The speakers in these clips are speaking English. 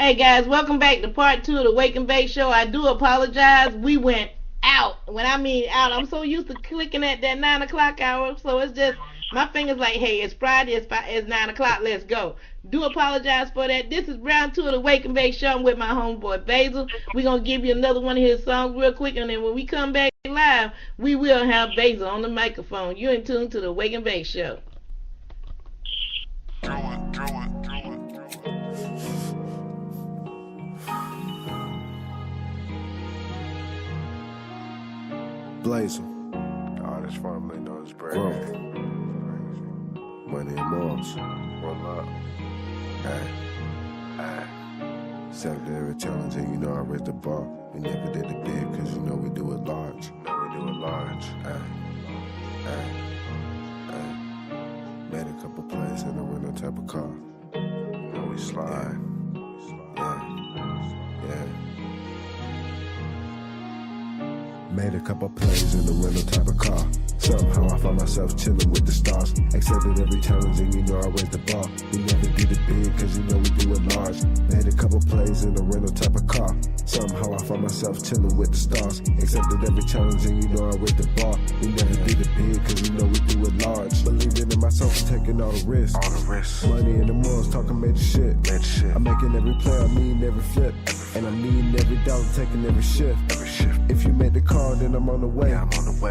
Hey guys, welcome back to part two of the Wake and Bake Show. I do apologize. We went out. When I mean out, I'm so used to clicking at that 9 o'clock hour, so it's just my fingers like, hey, it's Friday, it's 9 o'clock, let's go. Do apologize for that. This is round two of the Wake and Bake Show. I'm with my homeboy Basil. We're gonna give you another one of his songs real quick, and then when we come back live, we will have Basil on the microphone. You're in tune to the Wake and Bake Show. Blazing. Oh, this family knows break. Money and morals. One up. Hey. Accepted every challenge and you know I raised the bar. We never did it big cause you know we do it large. Made a couple plays in a rental type of car. You know we slide. Yeah. Made a couple plays in the rental type of car. Somehow I found myself chilling with the stars. Accepted every challenge and you know I raised the bar. We never did it big cause you know we do it large. Made a couple plays in the rental type of car. Somehow I found myself chilling with the stars. Accepted every challenge and you know I raised the bar. We never did it big cause you know we do it large. Believing in myself and taking all the risks. Money in the morals, talking major shit. I'm making every play, I mean every flip. And I'm needing every dollar, taking every shift. If you make the call, then I'm on the way.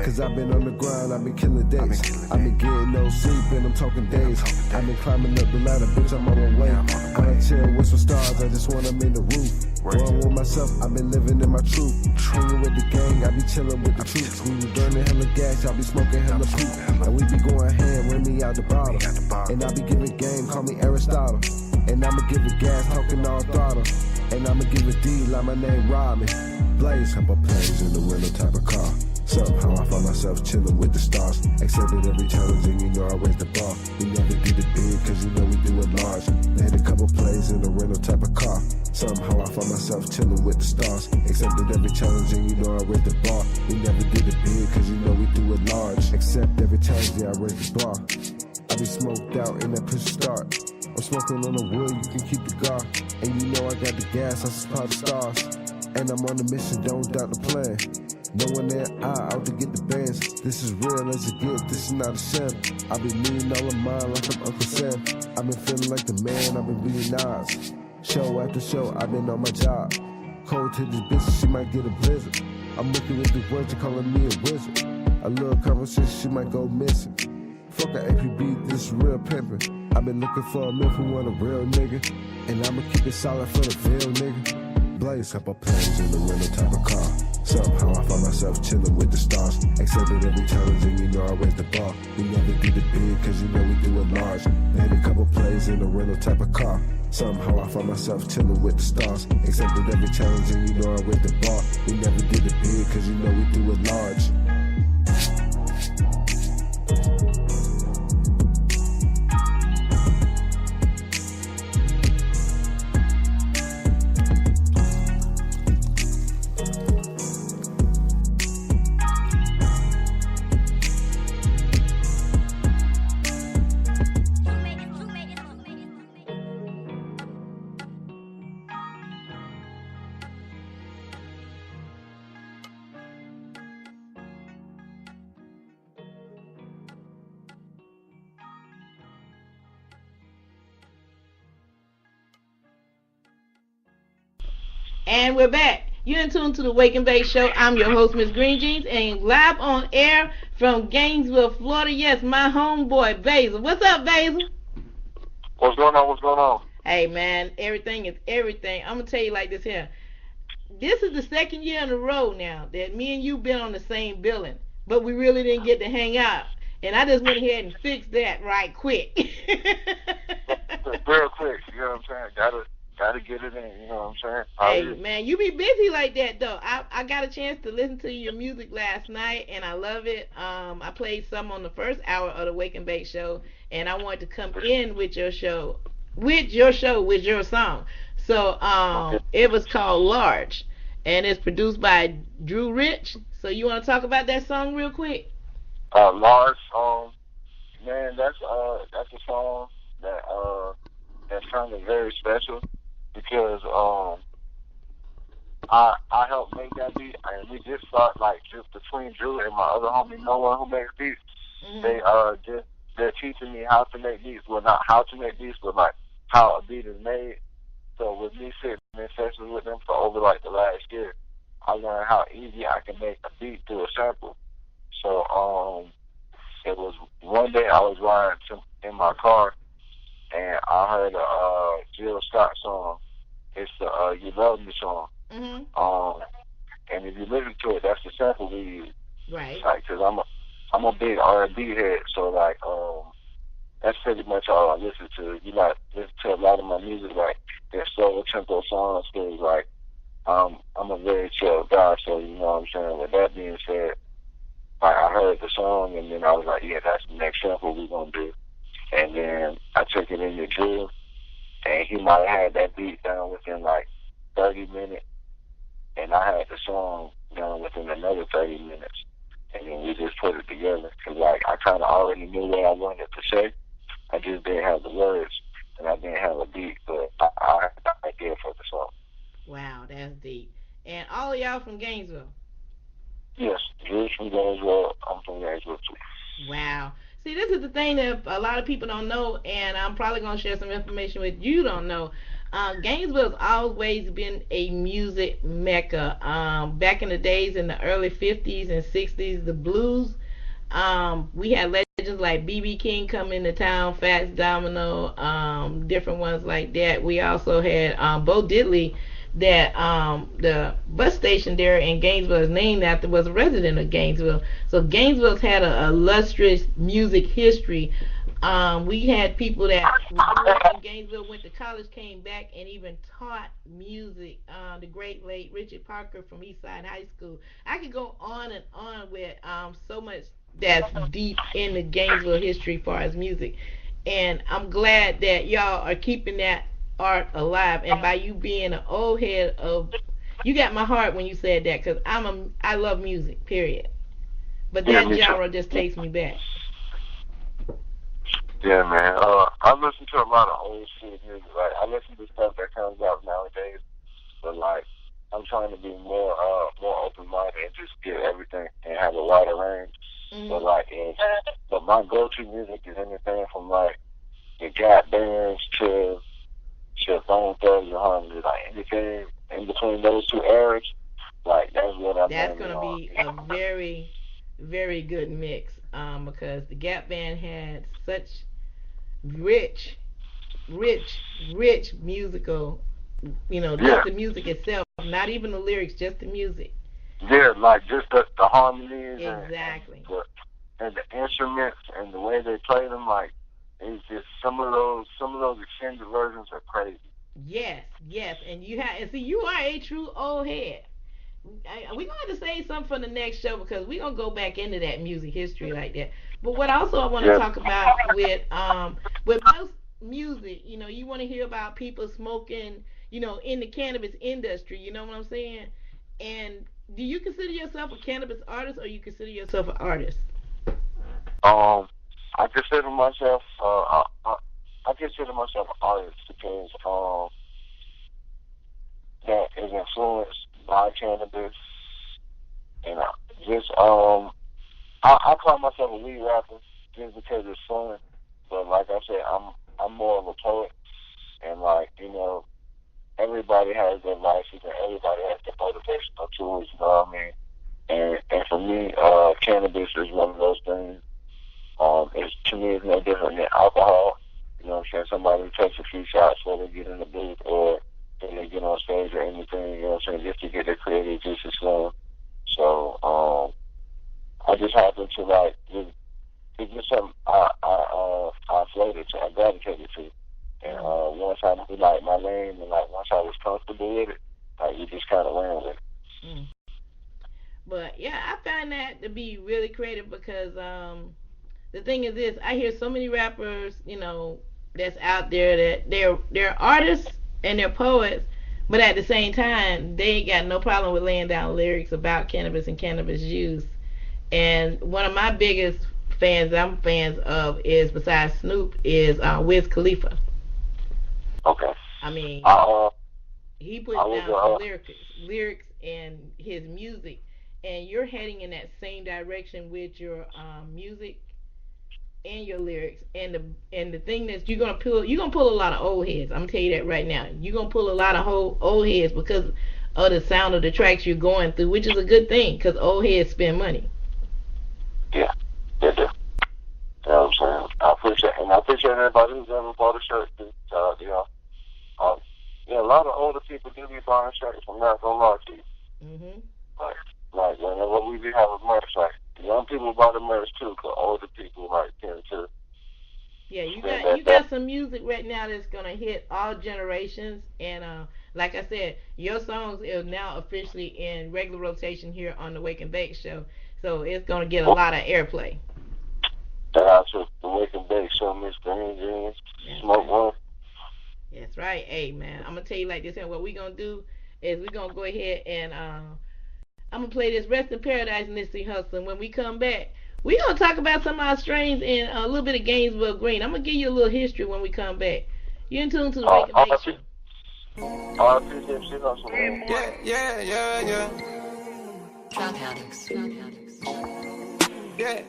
Cause I've been on the grind, I've been killing days. I've been getting no sleep and I'm talking days. I've been climbing up the ladder, bitch, I'm on my way. I done chill with some stars, I just want them in the roof. Growing with myself, I've been living in my truth. Hanging with the gang, I be chilling with the troops. We be burning hella gas, y'all be smoking hella poop. And we be going ham, run me out the bottle. And I be giving game, call me Aristotle. And I'ma give it gas, talking all throttle. And I'ma give it D like my name Robin. Blaze, couple plays in the rental type of car. Somehow I found myself chilling with the stars. Accepted every challenge and you know I raised the bar. We never did it big cause you know we do it large. Made a couple plays in the rental type of car. Somehow I found myself chilling with the stars. Accepted every challenge and you know I raised the bar. We never did it big cause you know we do it large. Accept every challenge, yeah I raised the bar. I be smoked out in that push start. I'm smoking on the wood, you can keep the guard. And you know I got the gas, I supply the stars. And I'm on a mission, don't doubt the plan. No one there, I out to get the bands. This is real as it gets, this is not a sham. I been needing all of mine like I'm Uncle Sam. I've been feeling like the man, I've been being Nas. Show after show, I've been on my job. Cold to this bitch, she might get a blizzard. I'm looking with the words, they're calling me a wizard. A little conversation, she might go missing. Fuck a APB, this is real pimpin'. I've been looking for a milk who want a real nigga. And I'ma keep it solid for the field, nigga. Blaze, couple plays in the rental type of car. Somehow I found myself chilling with the stars. Accepted every challenge and you know I raised the bar. We never did it big cause you know we do it large. Made a couple plays in the rental type of car. Somehow I found myself chilling with the stars. Accepted every challenge and you know I raised the bar. We never did it big cause you know we do it large. And we're back. You're in tune to the Wake and Bake Show. I'm your host, Miss Green Jeans, and live on air from Gainesville, Florida. Yes, my homeboy, Basil. What's up, Basil? What's going on? Hey, man, everything is everything. I'm going to tell you like this here. This is the second year in a row now that me and you been on the same building, but we really didn't get to hang out. And I just went ahead and fixed that right quick. Real quick, you know what I'm saying? Gotta get it in, you know what I'm saying? Hey, man, you be busy like that, though. I got a chance to listen to your music last night, and I love it. I played some on the first hour of the Wake and Bake Show, and I wanted to come in with your song. So it was called Large, and it's produced by Drew Rich. So you want to talk about that song real quick? Large, man, that's a song that kind of very special. because I helped make that beat, and we just start like just between Drew and my other homie, no one who makes beats. Mhm. They just they're teaching me how to make beats. Well, not how to make beats, but like how a beat is made. So with me sitting in sessions with them for over like the last year, I learned how easy I can make a beat through a sample. So it was one day I was riding in my car and I heard a Jill Scott song. It's the "You Love Me" song. Mhm. Um, and if you listen to it, that's the sample we use. Right. Like, cause I'm a big R&B head, so like that's pretty much all I listen to. You like listen to a lot of my music, like there's slower tempo songs, cause like I'm a very chill guy, so you know what I'm saying. With that being said, like I heard the song and then I was like, yeah, that's the next sample we gonna do. And then I took it in the drill, and he might have had that beat down within like 30 minutes, and I had the song done within another 30 minutes. And then we just put it together. Cause like I kind of already knew what I wanted to say. I just didn't have the words, and I didn't have a beat, but I had the idea for the song. Wow, that's deep. And all of y'all from Gainesville. Yes, Drew's from Gainesville. I'm from Gainesville too. Wow. See, this is the thing that a lot of people don't know, and I'm probably going to share some information with you don't know. Gainesville has always been a music mecca. Back in the days in the early 50s and 60s, the blues, we had legends like B.B. King come into town, Fats Domino, different ones like that. We also had Bo Diddley, that the bus station there in Gainesville is named after, was a resident of Gainesville. So Gainesville's had a illustrious music history. We had people that grew up in Gainesville, went to college, came back, and even taught music. The great late Richard Parker from Eastside High School. I could go on and on with so much that's deep in the Gainesville history as far as music. And I'm glad that y'all are keeping that art alive. And by you being an old head of, you got my heart when you said that, because I love music. Period. But Yeah, that me too. genre just takes me back. Yeah, man. I listen to a lot of old school music. Like I listen to stuff that comes out nowadays, but like I'm trying to be more open minded and just get everything and have a wider range. But Mm-hmm. like, but my go-to music is anything from like the Gap bands to Bone Thugs and Harmony. Like anything in between those two eras, like that's what I'm That's mainly gonna on. be a very, very good mix. Because the Gap Band had such rich, rich musical. Yeah, Just the music itself, not even the lyrics, just the music. yeah, like just the harmonies Exactly. and the instruments and the way they play them. Like it's just some of those extended versions are crazy. Yes, yes, and see, you are a true old head. We're going to have to save some for the next show because we're going to go back into that music history like that. But what also I want to Yeah, talk about with most music, you want to hear about people smoking, in the cannabis industry. You know what I'm saying? And do you consider yourself a cannabis artist, or you consider yourself an artist? um, I consider myself I consider myself an artist because that is influenced by cannabis and just I call myself a weed rapper just because it's fun. But like I said, I'm more of a poet, and like everybody has their vices and everybody has their motivational tools. You know what I mean? And for me, cannabis is one of those things. It's to me, it's no different than alcohol. You know what I'm saying? Somebody takes a few shots before they get in the booth or when they get on stage or anything. You know what I'm saying? Just to get their creative juices flowing. So I just happen to like it's just something I floated to, I gravitated to. And Mm. once I knew like my lane and like once I was comfortable with it, like you just kind of ran with it. Mm. But yeah, I find that to be really creative because the thing is this: I hear so many rappers, that's out there that they're artists and they're poets, but at the same time, they ain't got no problem with laying down lyrics about cannabis and cannabis use. And one of my biggest I'm fans of is, besides Snoop, is Wiz Khalifa. Okay. I mean, I He I puts was down some lyrics and his music, and you're heading in that same direction with your music and your lyrics. And the thing that you're gonna pull a lot of old heads. I'm gonna tell you that right now. You're gonna pull a lot of old heads because of the sound of the tracks you're going through, which is a good thing because old heads spend money. yeah, they do. You know what I'm saying? I appreciate everybody who's ever bought a shirt. Um, a lot of older people do be buying shirts. I'm not gonna lie to you. Mhm. Like, whenever we be having merch, like, young people buy the merch too, because older people, like, tend to Yeah, you spend got you that. got some music right now that's gonna hit all generations, and like I said, your songs are now officially in regular rotation here on the Wake and Bake Show, so it's gonna get a lot of airplay. And I took the Wake and Bake Show, Miss Green Jeans, That's Smoke right. One. That's right. Hey man, I'm gonna tell you like this, and what we gonna do is we gonna go ahead and I'm gonna play this "Rest in Paradise" Nipsey Hussle. And when we come back, we gonna talk about some of our strains and a little bit of Gainesville Green. I'm gonna give you a little history when we come back. You're in tune to the Wake and Bake Show. RP Nipsey Hussle. Yeah. Drug addicts. Yeah.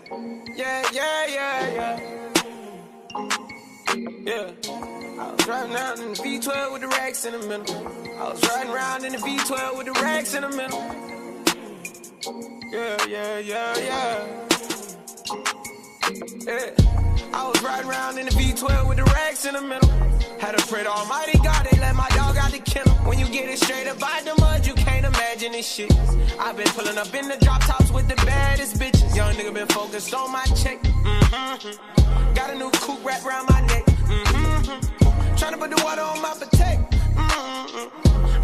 I was riding around in the V12 with the racks in the middle. I was riding around in the V12 with the racks in the middle. Yeah. I was riding around in the V12 with the racks in the middle. Had to pray to Almighty God, they let my dog out the kennel. When you get it straight up by the mud, you can't imagine this shit. I've been pulling up in the drop tops with the baddest bitches. Young nigga been focused on my check. Got a new coupe wrapped around my neck. Tryna put the water on my potato.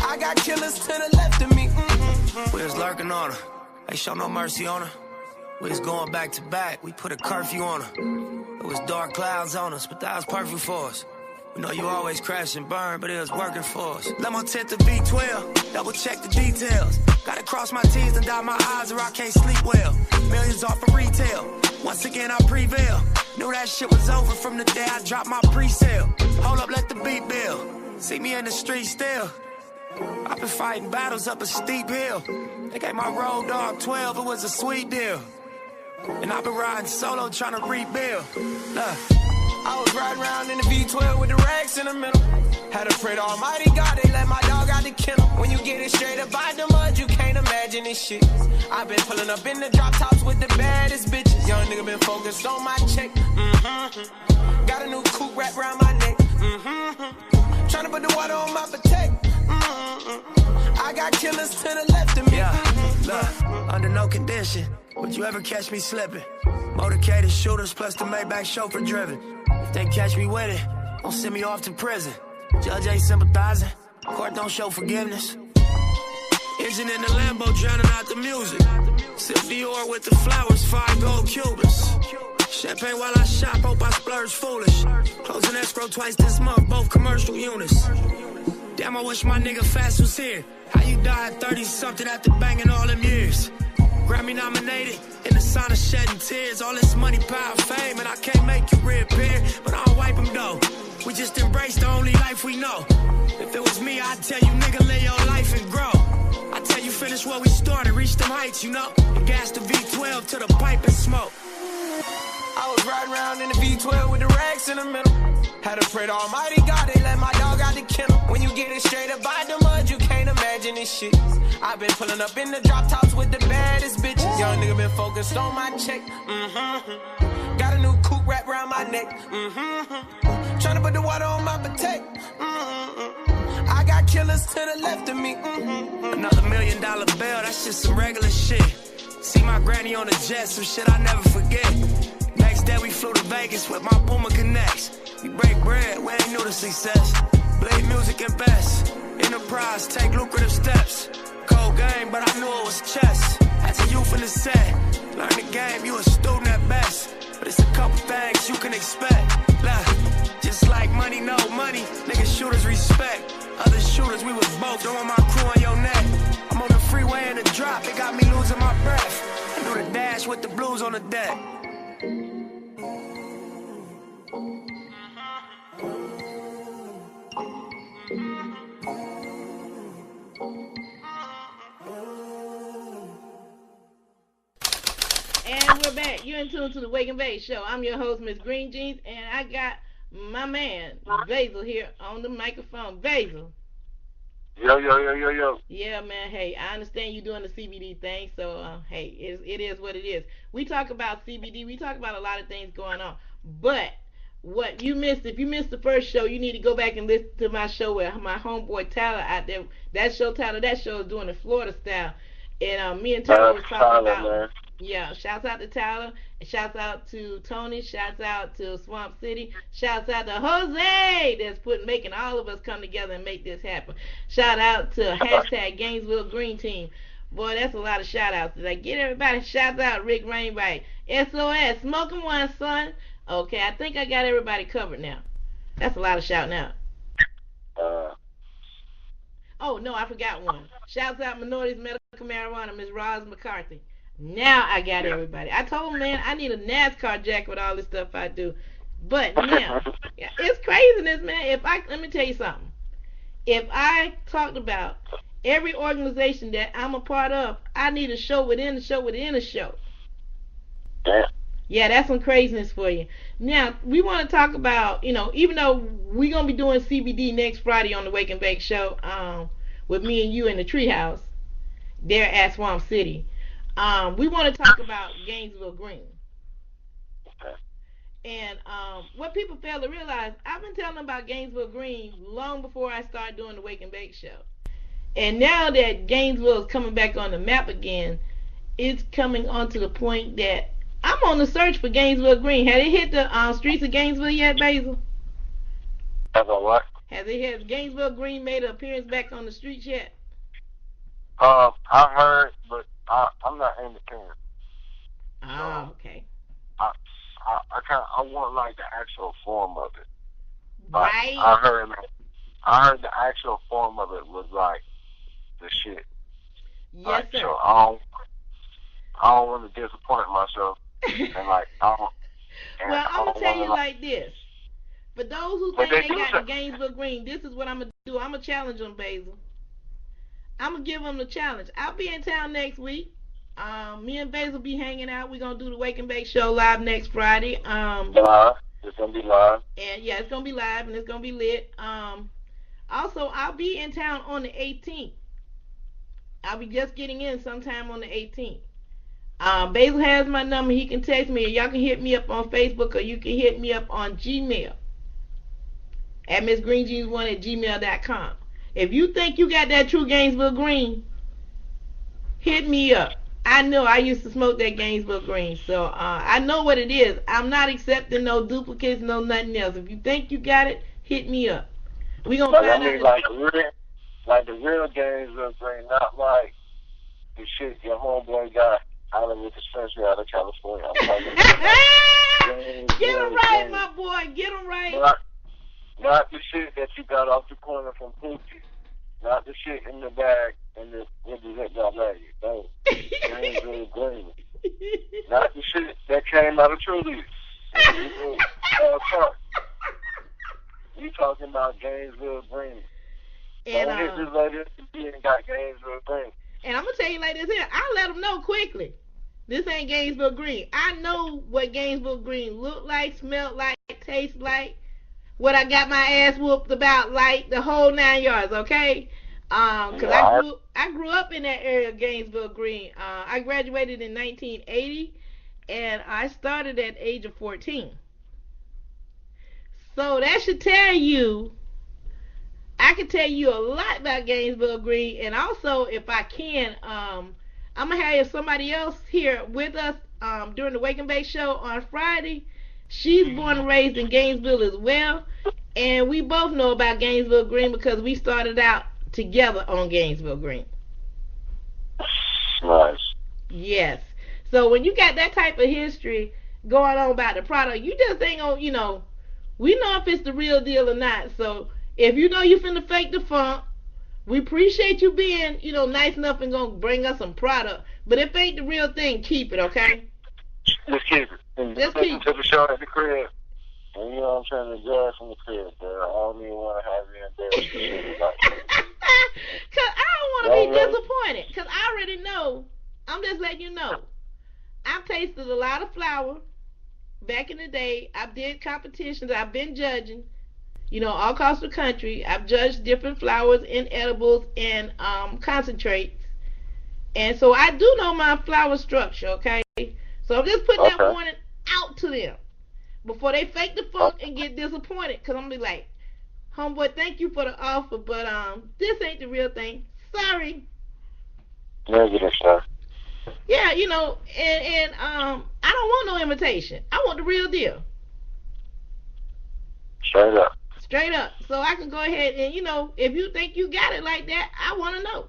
I got killers to the left of me. We was lurking on her. Ain't show no mercy on her. We was going back to back. We put a curfew on her. It was dark clouds on us, but that was perfect for us. We know you always crash and burn, but it was working for us. Let my tent to V12, double check the details. Gotta cross my T's and dot my I's or I can't sleep well. Millions off of retail, once again I prevail. Knew that shit was over from the day I dropped my pre-sale. Hold up, let the beat build. See me in the street still. I've been fighting battles up a steep hill. They gave my road dog 12, it was a sweet deal. And I've been riding solo trying to rebuild. Look. I was riding around in the V12 with the racks in the middle. Had to pray to Almighty God, they let my dog out the kennel. When you get it straight up by the mud, you can't imagine this shit. I've been pulling up in the drop tops with the baddest bitches. Young nigga been focused on my check. Got a new coupe wrapped around my neck. Tryna put the water on my potato. I got killers to the left of me. Yeah, look, under no condition would you ever catch me slipping. Motorcaded shooters plus the Maybach chauffeur driven. If they catch me with it, don't send me off to prison. Judge ain't sympathizing, court don't show forgiveness. Engine in the Lambo drowning out the music. Sip Dior with the flowers, 5 gold Cubans. Champagne while I shop, hope I splurge foolish. Closing escrow twice this month, both commercial units. Damn, I wish my nigga Fast was here. How you died 30-something after banging all them years? Grammy nominated, in the sign of shedding tears. All this money, power, fame, and I can't make you reappear. But I'll wipe them though. We just embrace the only life we know. If it was me, I'd tell you, nigga, live your life and grow. I tell you, finish where we started, reach them heights, you know. And gas the V12 to the pipe and smoke. I was riding around in the V12 with the racks in the middle. Had to pray to Almighty God, they let my dog out the kennel. When you get it straight up by the mud, you can't imagine this shit. I've been pulling up in the drop tops with the baddest bitches. Young nigga been focused on my check. Got a new coupe wrapped around my neck. Tryna put the water on my potato. I got killers to the left of me. Another $1 million bill, that's just some regular shit. See my granny on the jet, some shit I never forget. Next day we flew to Vegas with my Puma Connects. We break bread, we ain't new to success. Blade music and best. Enterprise, take lucrative steps. Cold game, but I knew it was chess. As a youth in the set, learn the game, you a student at best. But it's a couple things you can expect. Look, just like money, no money, niggas shooters respect. Other shooters, we was both throwing my crew on your neck. I'm on the freeway in the drop, it got me losing my breath. I do the dash with the blues on the deck. you're in tune to the Wake and Bake Show. I'm your host, Miss Green Jeans, and I got my man, Basil, here on the microphone. Basil. Yo. Yeah, man. Hey, I understand you doing the CBD thing, so hey, it is what it is. We talk about CBD. We talk about a lot of things going on, but what you missed, if you missed the first show, you need to go back and listen to my show with my homeboy Tyler out there. That show is doing the Florida style, and me and Tyler was talking about. Man. Yeah, shouts out to Tyler, shouts out to Tony, shouts out to Swamp City, shouts out to Jose that's making all of us come together and make this happen. Shout out to hashtag Gainesville Green Team. Boy, that's a lot of shout outs today. Get everybody, shouts out Rick Rainbite. SOS, smoking one, son. Okay, I think I got everybody covered now. That's a lot of shouting out. Oh, no, I forgot one. Shouts out Minorities Medical Marijuana, Ms. Roz McCarthy. Now I got everybody. I told him, man, I need a NASCAR jacket with all this stuff I do. But now, it's craziness, man. Let me tell you something. If I talked about every organization that I'm a part of, I need a show within a show within a show. Yeah, that's some craziness for you. Now, we want to talk about, even though we're going to be doing CBD next Friday on the Wake and Bake Show with me and you in the treehouse there at Swamp City. We want to talk about Gainesville Green. Okay. And what people fail to realize, I've been telling them about Gainesville Green long before I started doing the Wake and Bake Show. And now that Gainesville is coming back on the map again, it's coming onto the point that I'm on the search for Gainesville Green. Has it hit the streets of Gainesville yet, Basil? Has a what? Has Gainesville Green made an appearance back on the streets yet? I heard, but I'm not independent. Oh, okay. I want like the actual form of it. Right. I heard the actual form of it was like the shit. Yes, sir. So I don't want to disappoint myself, and like I don't. Well, I'm gonna tell you like this. For those who think they got the Gainesville Green, this is what I'm gonna do. I'm gonna challenge them, Basil. I'm gonna give them the challenge. I'll be in town next week. Me and Basil be hanging out. We're gonna do the Wake and Bake Show live next Friday. Live. It's gonna be live. And yeah, it's gonna be live and it's gonna be lit. Also, I'll be in town on the 18th. I'll be just getting in sometime on the 18th. Basil has my number. He can text me, or y'all can hit me up on Facebook, or you can hit me up on Gmail at MissGreenJeans1@gmail.com. If you think you got that true Gainesville Green, hit me up. I know I used to smoke that Gainesville Green, so I know what it is. I'm not accepting no duplicates, no nothing else. If you think you got it, hit me up. We gonna find out. Like the real Gainesville Green, not like the shit your homeboy got out of the dispensary out of California. I'm talking about Get him right, my boy. Get him right. Not the shit that you got off the corner from Pookie. Not the shit in the bag and the hit that bag. No. Gainesville Green. Not the shit that came out of Trulies. You talking about Gainesville Green. And don't hit this lady he ain't got Gainesville Green. And I'm gonna tell you like this here. I'll let them know quickly. This ain't Gainesville Green. I know what Gainesville Green look like, smell like, taste like, what I got my ass whooped about, like the whole 9 yards, okay? Cause I grew up in that area of Gainesville Green. I graduated in 1980, and I started at the age of 14. So that should tell you. I can tell you a lot about Gainesville Green, and also, if I can, I'm gonna have somebody else here with us during the Wake and Bake Show on Friday. She's born and raised in Gainesville as well, and we both know about Gainesville Green because we started out together on Gainesville Green. Nice. Yes. So when you got that type of history going on about the product, you just ain't gonna, we know if it's the real deal or not. So if you know you finna fake the funk, we appreciate you being, nice enough and gonna bring us some product. But if it ain't the real thing, keep it, okay? Just keep it. And just listen to the show at the crib. And you know what I'm trying to enjoy from the crib, bro. I don't even want to have you embarrassed. Because I don't want to be disappointed. Because I already know. I'm just letting you know. I've tasted a lot of flour back in the day. I did competitions. I've been judging, all across the country. I've judged different flours and edibles and concentrates. And so I do know my flour structure, okay? So I'm just putting that Okay. warning out to them before they fake the funk and get disappointed. Because I'm going to be like, homeboy, thank you for the offer, but this ain't the real thing. Sorry. Negative, sir. Yeah, and I don't want no imitation. I want the real deal. Straight up. Straight up. So I can go ahead and, if you think you got it like that, I want to know.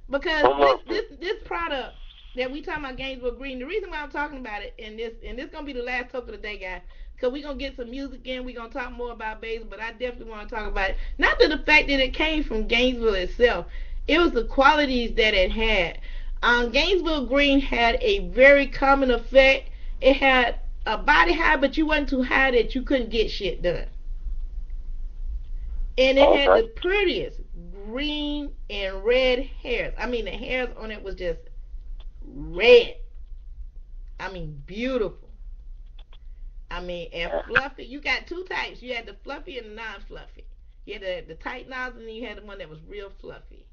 Because this product that we talking about, Gainesville Green, the reason why I'm talking about it, and this gonna be the last talk of the day, guys, because we're gonna get some music in, we're gonna talk more about basil, but I definitely want to talk about it. Not to the fact that it came from Gainesville itself, it was the qualities that it had. Gainesville Green had a very common effect. It had a body high, but you wasn't too high that you couldn't get shit done. And it had the prettiest green and red hairs. I mean, the hairs on it was just red. I mean, beautiful. I mean, and fluffy. You got two types. You had the fluffy and the non-fluffy. You had the tight nozzle, and then you had the one that was real fluffy.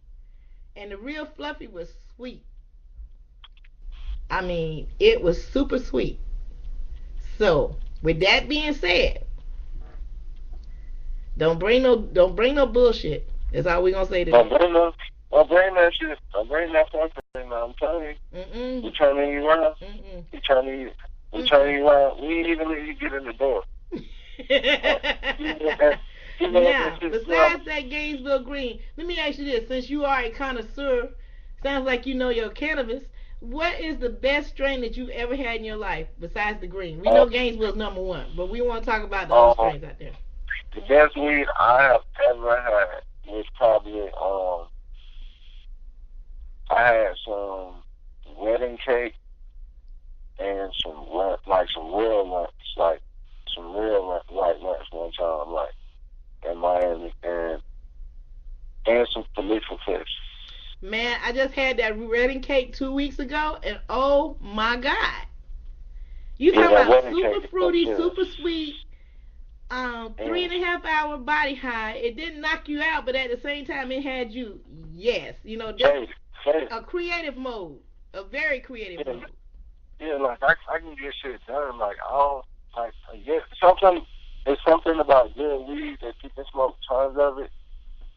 And the real fluffy was sweet. I mean, it was super sweet. So, with that being said, don't bring no bullshit. That's all we gonna say today. Don't bring that shit. Don't bring that fucking thing, man. I'm telling you. We turning you around. We turning you around. We ain't even let you get in the door. Now, besides that Gainesville Green, let me ask you this. Since you are a connoisseur, sounds like you know your cannabis, what is the best strain that you've ever had in your life besides the green? We know Gainesville's number one, but we want to talk about the other strains out there. The best weed I have ever had was probably, I had some wedding cake and some real lunch, like some real white lunch one time, like in Miami, and some Felicia fish. Man, I just had that wedding cake 2 weeks ago, and oh my God. You talking about super fruity, super sweet, 3.5 hour body high. It didn't knock you out, but at the same time, it had you, yes, a creative mode, a very creative mode. Yeah, like I can get shit done. Like it's something about good weed that you can smoke tons of it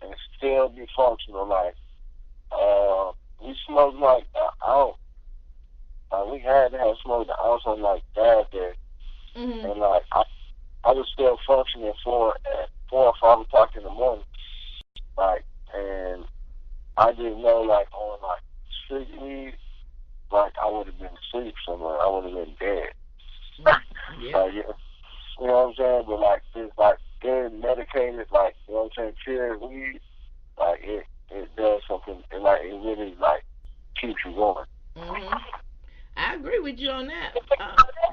and still be functional. Like we smoked like an ounce. We had to have smoked an ounce on like bad day, and like I was still functioning at 4 or 5 o'clock in the morning. Like, and I didn't know, like, on like street weed, like I would have been asleep somewhere. I would have been dead. Yeah. You know what I'm saying? But like this, like getting medicated, like, you know what I'm saying, pure weed, like it does something. And like it really like keeps you going. I agree with you on that,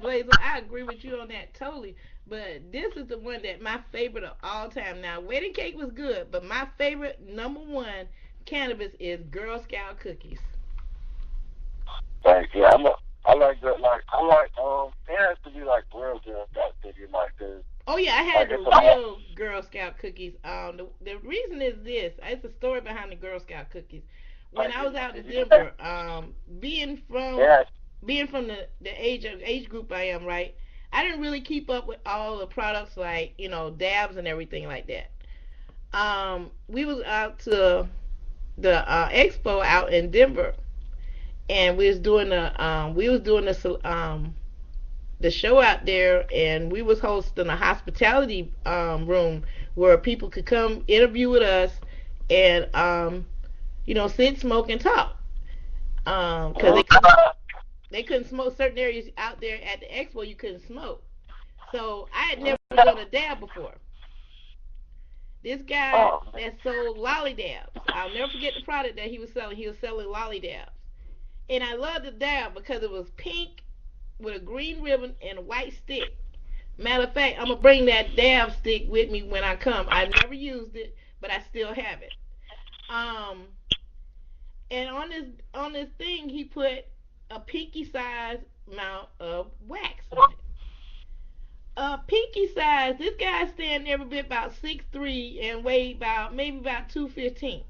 Blazer. I agree with you on that totally. But this is the one that my favorite of all time. Now, wedding cake was good, but my favorite number one cannabis is Girl Scout cookies. Like, yeah, I like that. Like, it has to be like real Girl Scout cookies, like this. Oh yeah, I had the real Girl Scout cookies. The reason is this. It's a story behind the Girl Scout cookies. When I was out in Denver, being from the age group I am, right? I didn't really keep up with all the products like, dabs and everything like that. We was out to the expo out in Denver, and we was doing the show out there, and we was hosting a hospitality room where people could come interview with us and sit, smoke, and talk. Because they couldn't smoke certain areas out there at the expo. You couldn't smoke. So I had never done a dab before. This guy that sold lolly dabs, I'll never forget the product that he was selling. He was selling lolly dabs. And I loved the dab because it was pink with a green ribbon and a white stick. Matter of fact, I'm going to bring that dab stick with me when I come. I've never used it, but I still have it. And on this thing, he put a pinky size amount of wax on it. Pinky size, this guy standing every bit about 6'3" and weighed maybe about 215.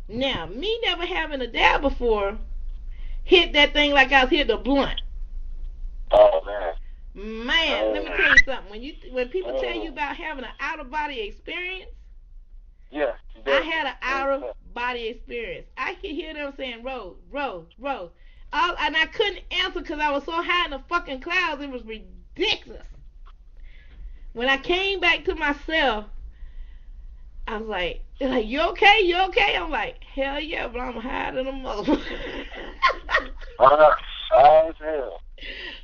Now, me never having a dab before, hit that thing like I was hitting a blunt. Oh man. Man, let me tell you something. When people tell you about having an out of body experience, yeah, I had an out of body experience. I could hear them saying Rose, Rose, Rose. And I couldn't answer because I was so high in the fucking clouds, it was ridiculous. When I came back to myself, I was like, you okay? You okay? I'm like, hell yeah, but I'm higher than a mother. High as hell.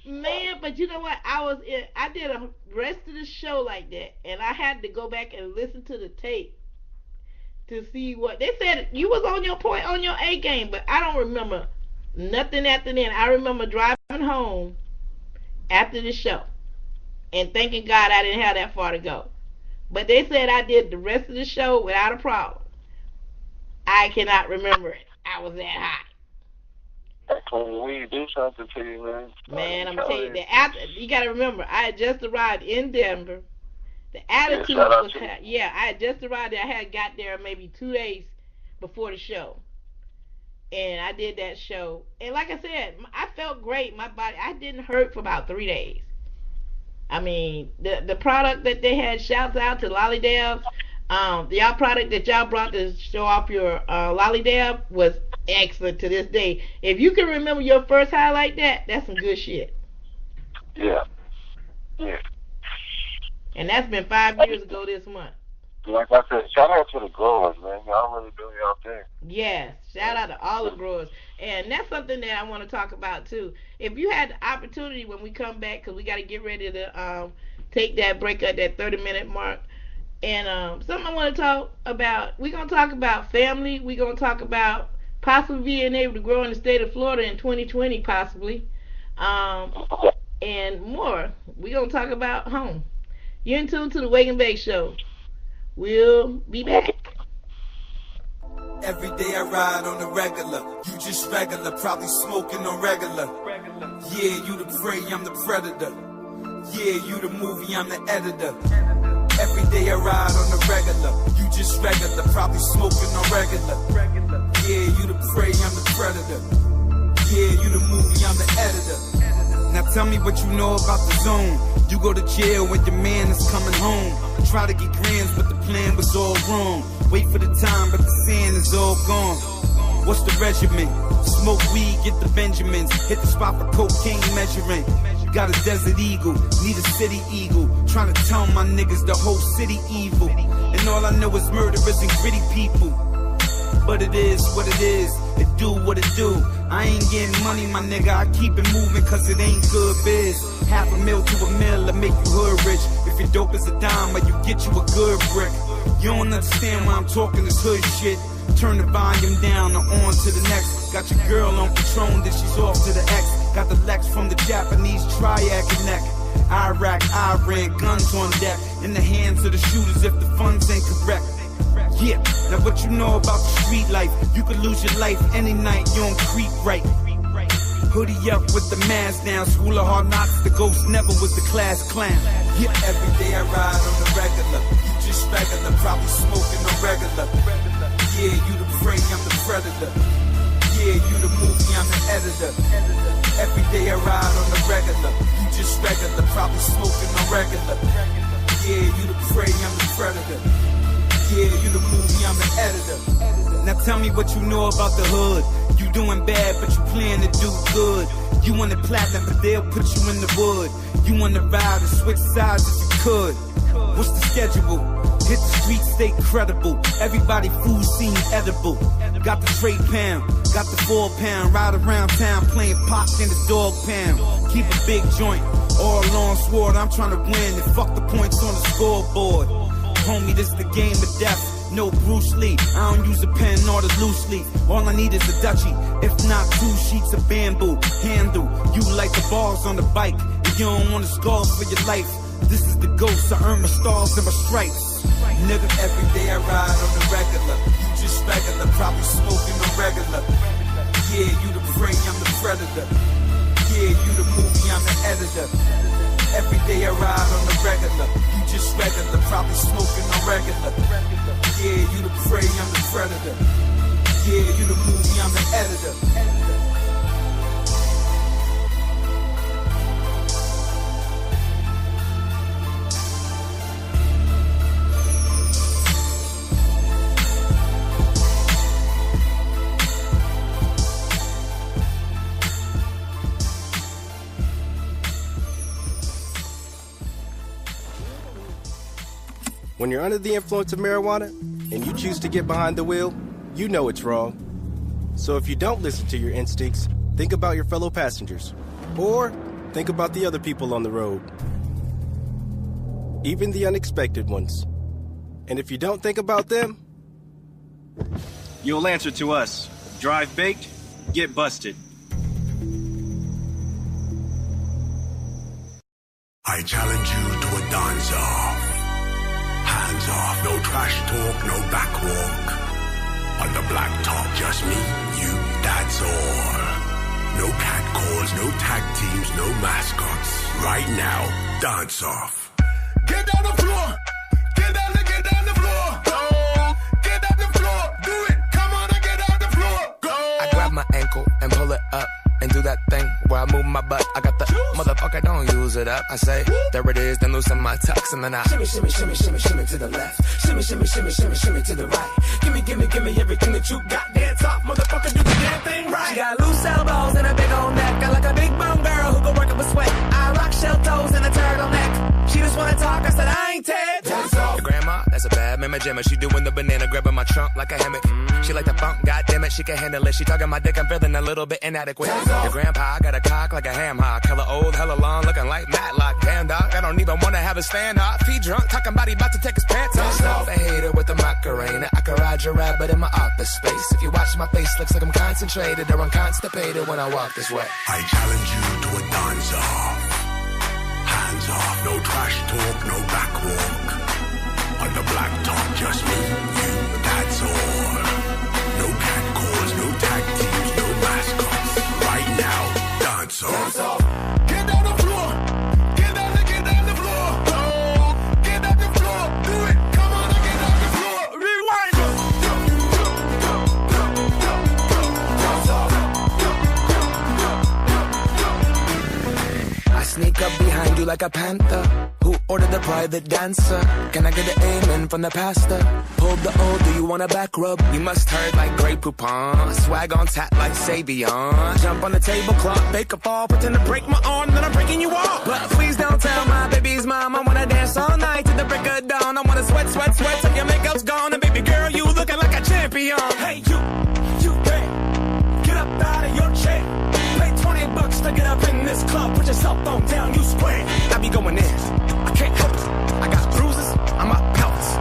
Man, but you know what? I did a rest of the show like that, and I had to go back and listen to the tape to see what they said. You was on your point on your A game, but I don't remember nothing after then. I remember driving home after the show and thanking God I didn't have that far to go. But they said I did the rest of the show without a problem. I cannot remember it. I was that high. That clean weed do something to you, man. Man, I'm telling you, you got to remember, I had just arrived in Denver. The attitude was high. Yeah, I had just arrived there. I had got there maybe 2 days before the show. And I did that show. And like I said, I felt great. My body, I didn't hurt for about 3 days. I mean, the product that they had, shouts out to Lolly Dab. Y'all product that y'all brought to show off your Lolly Dab was excellent to this day. If you can remember your first high like that, that's some good shit. Yeah. Yeah. And that's been 5 years ago this month. Like I said, shout out to the growers, man. Y'all really do y'all thing. Yes, shout out to all the growers. And that's something that I want to talk about too. If you had the opportunity when we come back, because we got to get ready to take that break at that 30-minute mark. And something I want to talk about, we're going to talk about family. We're going to talk about possibly being able to grow in the state of Florida in 2020 possibly. And more. We're going to talk about home. You're in tune to the Wake and Bake Show. We'll be back. Every day I ride on the regular. You just regular, probably smoking on regular. Yeah, you the prey, I'm the predator. Yeah, you the movie, I'm the editor. Every day I ride on the regular. You just regular, probably smoking on regular. Yeah, you the prey, I'm the predator. Yeah, you the movie, I'm the editor. Now tell me what you know about the zone. You go to jail when your man is coming home. Try to get grands, but the plan was all wrong. Wait for the time, but the sand is all gone. What's the regimen? Smoke weed, get the Benjamins. Hit the spot for cocaine measuring. Got a desert eagle, need a city eagle. Trying to tell my niggas the whole city evil. And all I know is murderers and gritty people. But it is what it is, it do what it do. I ain't getting money, my nigga, I keep it moving cause it ain't good biz. $500,000 to $1 million to make you hood rich. If your dope is a dime, or you get you a good brick. You don't understand why I'm talking this hood shit. Turn the volume down or on to the next. Got your girl on Patron, then she's off to the X. Got the Lex from the Japanese triad connect. Iraq, Iran, guns on deck. In the hands of the shooters if the funds ain't correct. Yeah, now what you know about the street life? You could lose your life any night, you don't creep right. Hoodie up with the mask down, school of hard knocks, the ghost never was the class clown. Yeah, every day I ride on the regular. You just regular, probably smoking on regular. Yeah, you the prey, I'm the predator. Yeah, you the movie, I'm the editor. Every day I ride on the regular. You just regular, probably smoking on regular. Yeah, you the prey, I'm the predator. Yeah, you the movie, I'm the editor. Now tell me what you know about the hood. You doing bad, but you plan to do good. You want it platinum, but they'll put you in the wood. You want to ride and switch sides if you could. What's the schedule? Hit the streets, stay credible. Everybody food seem edible. Got the trade pound, got the 4 pound. Ride around town playing pop in the dog pound. Keep a big joint, all long sword. I'm trying to win and fuck the points on the scoreboard. Homie, this the game of death. No Bruce Lee, I don't use a pen or the loose leaf. All I need is a Dutchie, if not 2 sheets of bamboo. Handle, you like the balls on the bike. If you don't want to scar for your life, this is the ghost, I earn my stars and my stripes. Nigga, every day I ride on the regular. You just regular, probably smoking on regular. Yeah, you the prey, I'm the predator. Yeah, Yeah, you the movie, I'm the editor. Every day I ride on the regular. You just regular, probably smoking on regular. Yeah, you the prey, I'm the predator. Yeah, you the movie, I'm the editor. When you're under the influence of marijuana and you choose to get behind the wheel, you know it's wrong. So if you don't listen to your instincts, think about your fellow passengers. Or think about the other people on the road. Even the unexpected ones. And if you don't think about them, you'll answer to us. Drive baked, get busted. I challenge you to a dance-off. Hands off, no trash talk, no back walk. On the black top, just me, you, that's all. No cat calls, no tag teams, no mascots. Right now, dance off. Get down the floor. Get down the floor. Go. Get down the floor. Do it. Come on and get down the floor. Go. I grab my ankle and pull it up and do that thing where I move my butt. I got the motherfucker, don't use it up. I say, there it is, then loosen my tux and then I shimmy, shimmy, shimmy, shimmy, shimmy to the left. Shimmy, shimmy, shimmy, shimmy, shimmy to the right. Gimme everything that you got. Dance off, motherfucker, do the damn thing right. She got loose elbows and a big old neck. I like a big bone girl who can work up a sweat. I rock shell toes and a turtleneck. She just wanna talk, I said I ain't Ted. Your grandma, that's a bad mama jammer. She doing the banana, grabbing my trunk like a hammock. She like the funk, goddammit, she can handle it. She talking my dick, I'm feeling a little bit inadequate. Your grandpa got a cock like a ham hock. Hella old, hella long, looking like Matlock. Damn dog, I don't even wanna have a stand-off. He drunk, talking about he about to take his pants off. The hater with the Macarena. I can ride your rabbit in my office space. If you watch my face, looks like I'm concentrated or I'm constipated when I walk this way. I challenge you to a dance-off. Hands off, no trash talk, no back walk. On the black top, just me, you, that's all. No cat calls, no tag teams, no mascots. Right now, dance off. Get down the floor. Get down the floor. Oh, get down the floor. Do it. Come on and get down the floor. Rewind. I sneak up behind you like a panther. Who ordered the private dancer? Can I get an amen from the pastor? Pulled the old, do you want a back rub? You must hurt like Grey Poupon. Swag on tap like Savion. Jump on the tablecloth, bake a fall, pretend to break my arm, then I'm breaking you off. But please don't tell my baby's mom I wanna dance all night to the break of dawn. I wanna sweat till your makeup's gone. And baby girl, you looking like a champion. Hey, you there. Get up out of your chair. Pay $20 to get up in this club. Put your cell phone down, you square. I be going in. I can't help it. I got bruises on my pelts.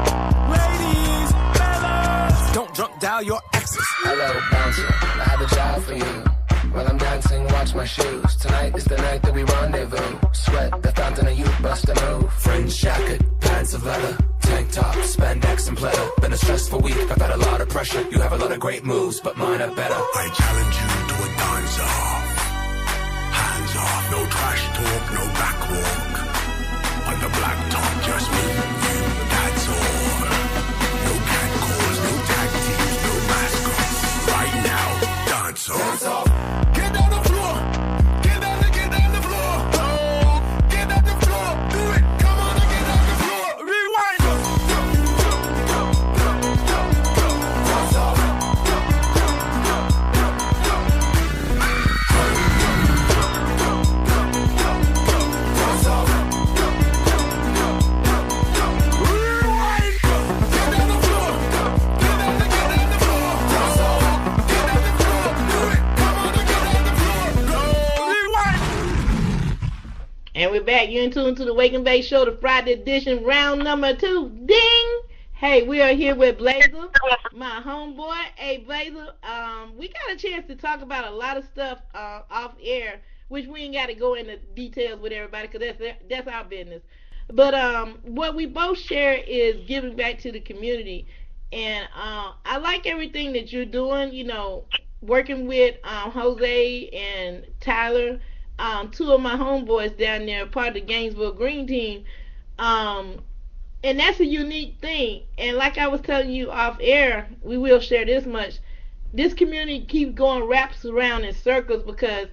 Ladies, fellas, don't drunk dial your exes. Hello, bouncer. I have a job for you. While I'm dancing, watch my shoes. Tonight is the night that we rendezvous. Sweat, the fountain of youth, bust a move. Fringe jacket, pants of leather. Tank top, spandex and pleather. Been a stressful week, I've had a lot of pressure. You have a lot of great moves, but mine are better. I challenge you to a dance-off. Hands off, no trash talk, no back walk. On the black top, just me, you, that's all. No cat calls, no tag teams, no mascots. Right now, dance off. Get down the floor. Get down the floor. Oh, get down the floor. Do it. Come on and get down the floor. Rewind. Dance off. And we're back. You're in tune to the Wake and Bake Show, the Friday edition, round number 2. Ding! Hey, we are here with Blazer, my homeboy. Hey, Blazer, we got a chance to talk about a lot of stuff off air, which we ain't got to go into details with everybody because that's our business. But what we both share is giving back to the community. And I like everything that you're doing, you know, working with Jose and Tyler. two of my homeboys down there, part of the Gainesville Green Team. Um, and that's a unique thing. And like I was telling you off air, we will share this much. This community keeps going wraps around in circles because,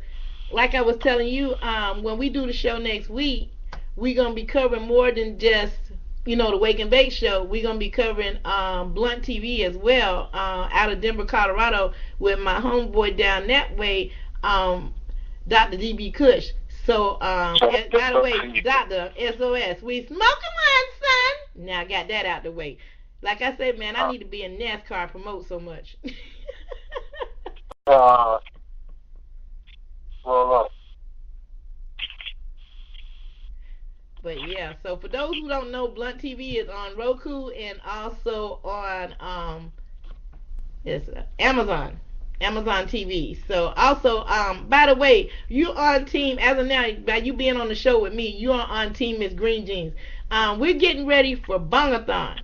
like I was telling you, when we do the show next week, we're gonna be covering more than just the Wake and Bake show. We're gonna be covering Blunt TV as well, out of Denver, Colorado, with my homeboy down that way, Dr. DB Kush. So, by the way, Dr. SOS, we smoking one, son. Now I got that out the way. Like I said, man, I need to be in NASCAR, promote so much. Well, look. But yeah, so for those who don't know, Blunt TV is on Roku and also on it's Amazon TV. So also, by the way, you on team as of now, by you being on the show with me, you are on team Miss Green Jeans. We're getting ready for Bongathon.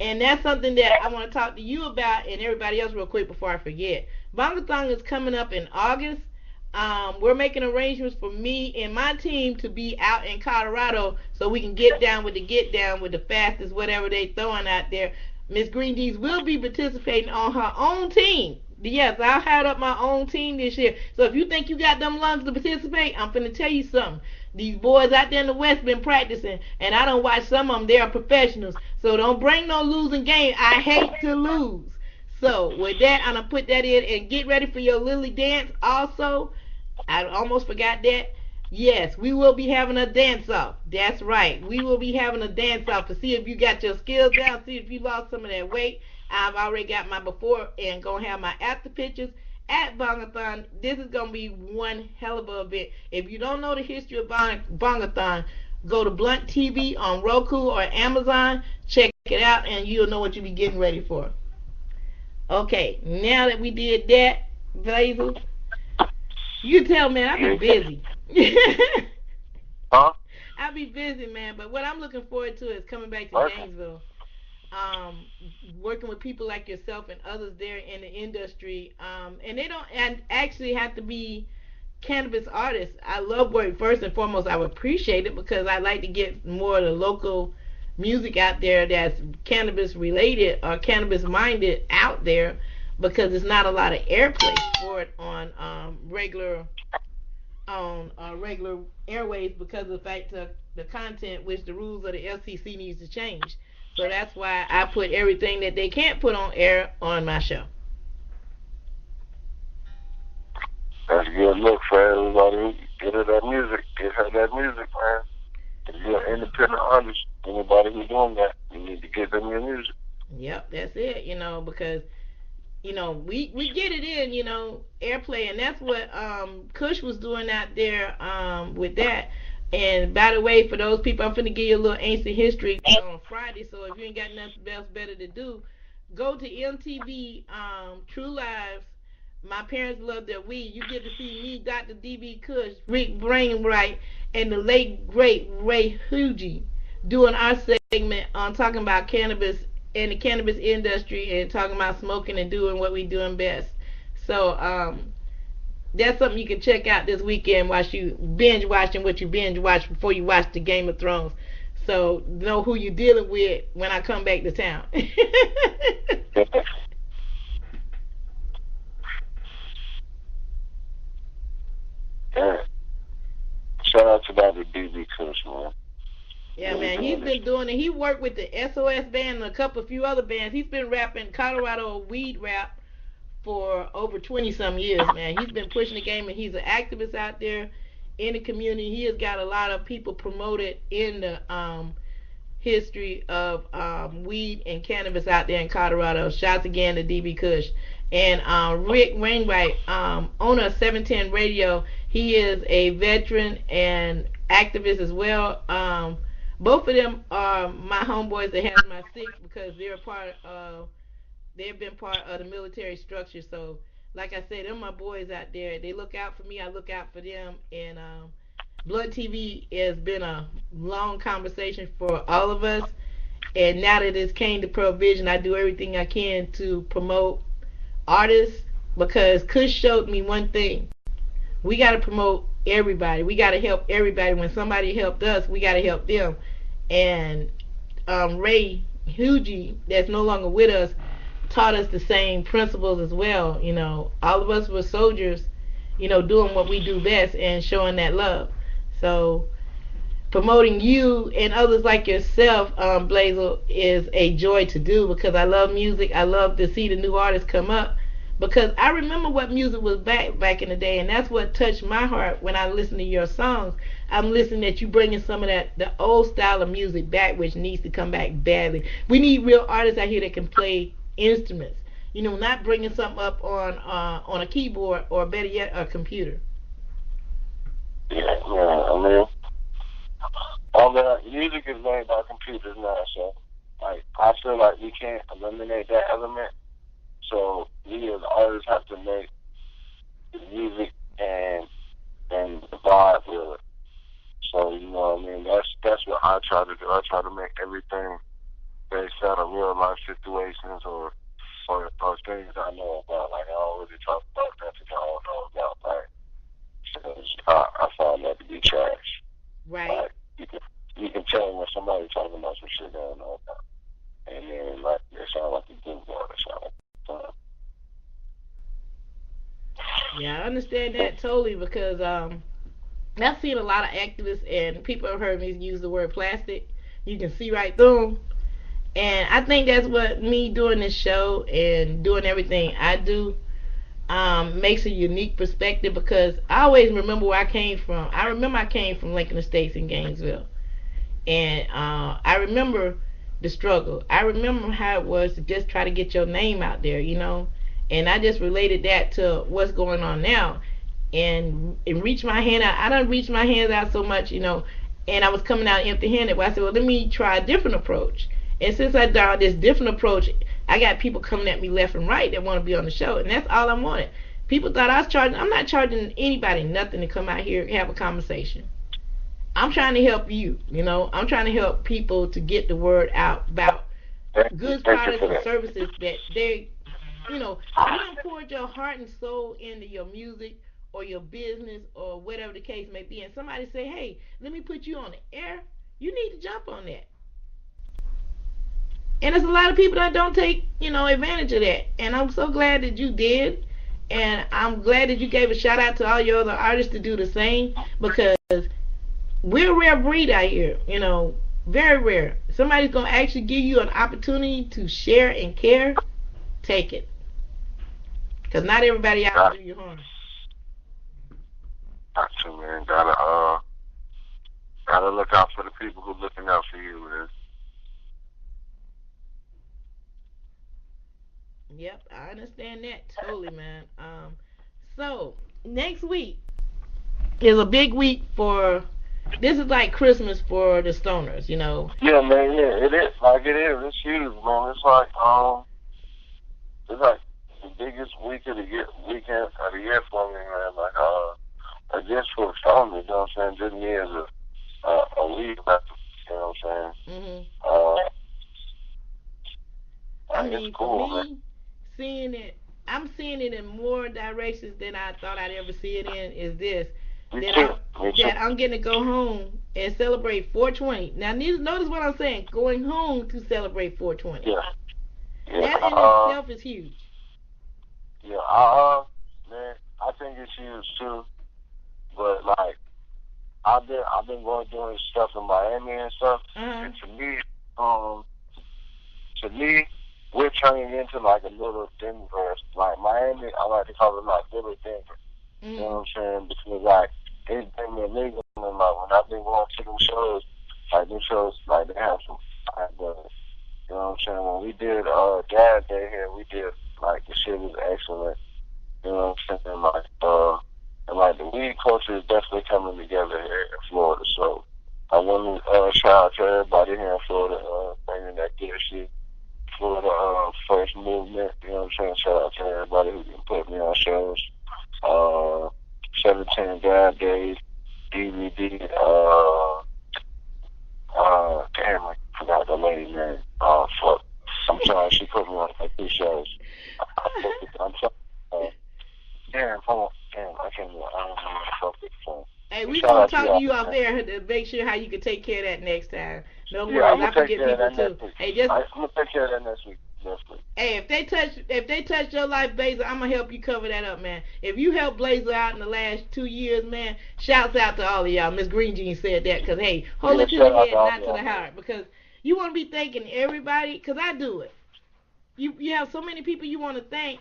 And that's something that I want to talk to you about and everybody else real quick before I forget. Bongathon is coming up in August. We're making arrangements for me and my team to be out in Colorado so we can get down with the fastest, whatever they throwing out there. Miss Green Jeans will be participating on her own team. Yes, I'll have up my own team this year. So if you think you got them lungs to participate, I'm finna tell you something. These boys out there in the West been practicing, and I don't watch some of them. They are professionals. So don't bring no losing game. I hate to lose. So with that, I'm gonna put that in and get ready for your Lily dance. Also, I almost forgot that. Yes, we will be having a dance off. That's right. We will be having a dance off to see if you got your skills down, see if you lost some of that weight. I've already got my before and gonna have my after pictures at Bongathon. This is gonna be one hell of a event. If you don't know the history of Bongathon, go to Blunt TV on Roku or Amazon, check it out, and you'll know what you'll be getting ready for. Okay, now that we did that, Blazer, you tell, man, I've been busy. Huh? I'll be busy, man, but what I'm looking forward to is coming back to Gainesville. Working with people like yourself and others there in the industry, and they don't actually have to be cannabis artists. I love work. First and foremost, I would appreciate it because I like to get more of the local music out there that's cannabis related or cannabis minded out there, because there's not a lot of airplay for it on regular airways because of the fact of the content, which the rules of the FCC needs to change. So that's why I put everything that they can't put on air on my show. That's a good look for everybody. Get her that music. Get her that music, man. If you're an independent artist, anybody who's doing that, you need to give them your music. Yep, that's it, because, we get it in, airplay, and that's what Kush was doing out there with that. And by the way, for those people, I'm finna give you a little ancient history on Friday, so if you ain't got nothing else better to do, go to MTV True Lives. My parents love their weed. You get to see me, Dr. DB Kush, Rick Brainwright, and the late, great Ray Hugie doing our segment on talking about cannabis and the cannabis industry and talking about smoking and doing what we doing best. So, that's something you can check out this weekend while you binge watching what you binge watch before you watch the Game of Thrones. So know who you're dealing with when I come back to town. Yeah. Shout out to Dr. DB Kush, man. Yeah, man, he's been doing it. He worked with the SOS band and a few other bands. He's been rapping Colorado weed rap for over 20-some years, man. He's been pushing the game, and he's an activist out there in the community. He has got a lot of people promoted in the history of weed and cannabis out there in Colorado. Shouts again to DB Kush. And Rick Wainwright, owner of 710 Radio, he is a veteran and activist as well. Both of them are my homeboys that has my six because they've been part of the military structure. So, like I said, they're my boys out there. They look out for me. I look out for them. And Blood TV has been a long conversation for all of us. And now that it's came to provision, I do everything I can to promote artists because Kush showed me one thing. We got to promote everybody. We got to help everybody. When somebody helped us, we got to help them. And Ray Hugie, that's no longer with us, taught us the same principles as well. All of us were soldiers, doing what we do best and showing that love. So promoting you and others like yourself, Blazel, is a joy to do because I love music. I love to see the new artists come up because I remember what music was back in the day, and that's what touched my heart when I listen to your songs. I'm listening that you bringing some of the old style of music back, which needs to come back badly. We need real artists out here that can play instruments. Not bringing something up on a keyboard or better yet a computer. Yeah, I mean, all the music is made by computers now, so I feel like we can't eliminate that element. So we as artists have to make the music and the vibe with it. So what I mean, that's what I try to do. I try to make everything based out of real life situations or things I know about. Like I don't really talk about things I don't know about. I find that to be trash. Right. You can tell when somebody's talking about some shit they don't know about. And then they sound like a good boy. They sound like fun. Yeah, I understand that totally because I've seen a lot of activists and people have heard me use the word plastic. You can see right through them. And I think that's what me doing this show and doing everything I do makes a unique perspective because I always remember where I came from. I remember I came from Lincoln Estates in Gainesville. And I remember the struggle. I remember how it was to just try to get your name out there, And I just related that to what's going on now. And reach my hand out. I don't reach my hands out so much, and I was coming out empty-handed. But I said, well, let me try a different approach. And since I tried this different approach, I got people coming at me left and right that want to be on the show. And that's all I wanted. People thought I was charging. I'm not charging anybody nothing to come out here and have a conversation. I'm trying to help you, I'm trying to help people to get the word out about goods, products, and services that they, you don't pour your heart and soul into your music or your business or whatever the case may be, and somebody say, hey, let me put you on the air, you need to jump on that. And there's a lot of people that don't take, advantage of that. And I'm so glad that you did. And I'm glad that you gave a shout out to all your other artists to do the same because we're a rare breed out here, very rare. Somebody's going to actually give you an opportunity to share and care, take it. Because not everybody out there do you harm. Got to, man. Gotta look out for the people who looking out for you, man. Yep, I understand that totally, man. So next week is a big week for. This is like Christmas for the stoners, Yeah, man. Yeah, it is. It is. It's huge, man. It's like the biggest week of the weekend of the year for me, man. Just for stoners, you know what I'm saying? Just me as a week, you know what I'm saying? I mean, it's cool, for me, man. I'm seeing it in more directions than I thought I'd ever see it in. Is this that I'm getting to go home and celebrate 420? Now, notice what I'm saying. Going home to celebrate 420. Yeah. That in itself is huge. Yeah. Man, I think it's huge too. But I've been doing stuff in Miami and stuff. And to me, we're turning into like a little Denver. Like Miami, I like to call it like little Denver. You know what I'm saying? Because it's been illegal, and when I've been going to them shows, them shows they have some fire brothers. You know what I'm saying? When we did Dad Day here, we did the shit was excellent. You know what I'm saying? And the weed culture is definitely coming together here in Florida. So I want to shout out to everybody here in Florida, bringing that good shit. Florida first movement, you know what I'm saying? Shout out to everybody who can put me on shows. 17 Dad Days, DVD, damn, I forgot the lady's name. Fuck. I'm sorry, she put me on 2 shows. I'm sorry. Damn, hold on. Damn, I don't know what the fuck it's from. gonna talk to you off air to make sure how you can take care of that next time. No Yeah, worries, I forget people too. Hey, just I'm gonna take care of that next week. Hey, if they touch your life, Blazer, I'm gonna help you cover that up, man. If you helped Blazer out in the last 2 years, man, shouts out to all of y'all. Miss Green Jean said that, cause hey, hold it to the head, not to the heart, because you want to be thanking everybody, cause I do it. You have so many people you want to thank,